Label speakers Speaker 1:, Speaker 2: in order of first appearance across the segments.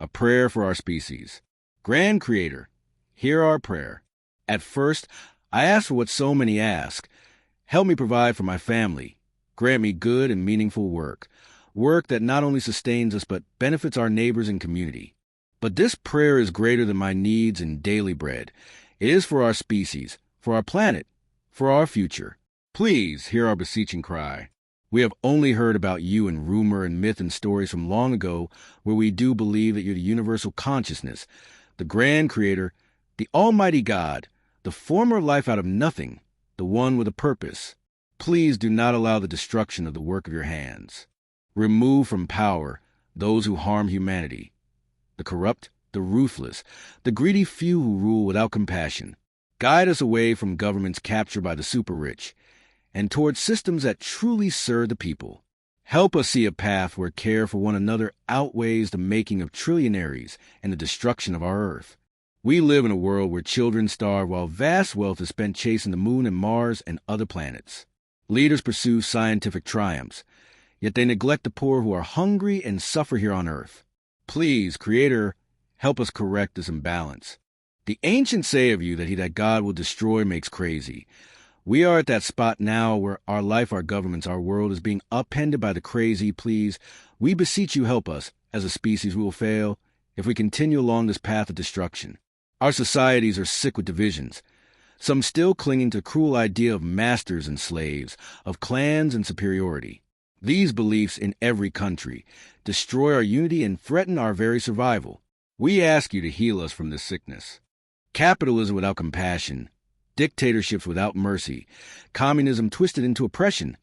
Speaker 1: a prayer for our species. Grand Creator, hear our prayer. At first, I ask for what so many ask. Help me provide for my family. Grant me good and meaningful work that not only sustains us but benefits our neighbors and community. But this prayer is greater than my needs and daily bread. It is for our species, for our planet, for our future. Please hear our beseeching cry. We have only heard about you in rumor and myth and stories from long ago, where we do believe that you're the universal consciousness, the Grand Creator, the Almighty God, the former of life out of nothing, the one with a purpose. Please do not allow the destruction of the work of your hands. Remove from power those who harm humanity, the corrupt, the ruthless, the greedy few who rule without compassion. Guide us away from governments captured by the super-rich and towards systems that truly serve the people. Help us see a path where care for one another outweighs the making of trillionaires and the destruction of our earth. We live in a world where children starve while vast wealth is spent chasing the moon and Mars and other planets. Leaders pursue scientific triumphs, yet they neglect the poor who are hungry and suffer here on earth. Please, Creator, help us correct this imbalance. The ancients say of you that he that God will destroy makes crazy. We are at that spot now where our life, our governments, our world is being upended by the crazy. Please, we beseech you, help us. As a species, we will fail if we continue along this path of destruction. Our societies are sick with divisions, some still clinging to the cruel idea of masters and slaves, of clans and superiority. These beliefs in every country destroy our unity and threaten our very survival. We ask you to heal us from this sickness. Capitalism without compassion, dictatorships without mercy, communism twisted into oppression.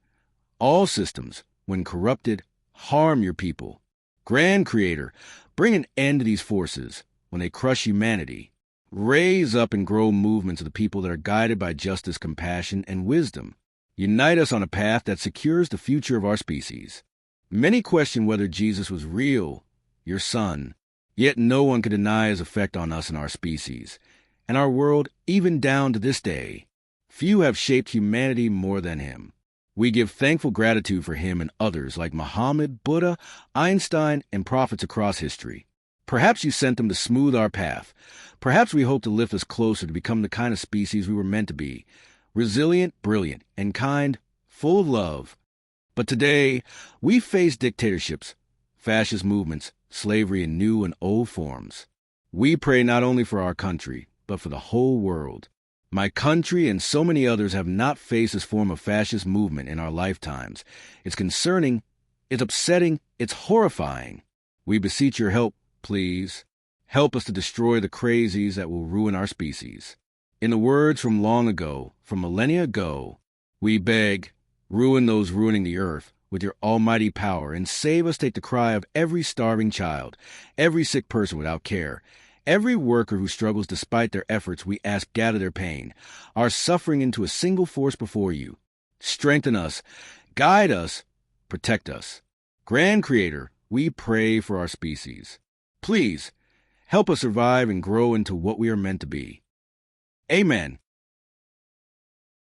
Speaker 1: All systems, when corrupted, harm your people. Grand Creator, bring an end to these forces when they crush humanity. Raise up and grow movements of the people that are guided by justice, compassion, and wisdom. Unite us on a path that secures the future of our species. Many question whether Jesus was real, your son, yet no one can deny his effect on us and our species, and our world even down to this day. Few have shaped humanity more than him. We give thankful gratitude for him and others like Muhammad, Buddha, Einstein, and prophets across history. Perhaps you sent them to smooth our path. Perhaps we hope to lift us closer to become the kind of species we were meant to be. Resilient, brilliant, and kind, full of love. But today, we face dictatorships, fascist movements, slavery in new and old forms. We pray not only for our country, but for the whole world. My country and so many others have not faced this form of fascist movement in our lifetimes. It's concerning, it's upsetting, it's horrifying. We beseech your help, please. Help us to destroy the crazies that will ruin our species. In the words from long ago, from millennia ago, we beg, ruin those ruining the earth with your almighty power, and save us. Take the cry of every starving child, every sick person without care, every worker who struggles despite their efforts. We ask, gather their pain, our suffering into a single force before you. Strengthen us, guide us, protect us. Grand Creator, we pray for our species. Please, help us survive and grow into what we are meant to be. Amen.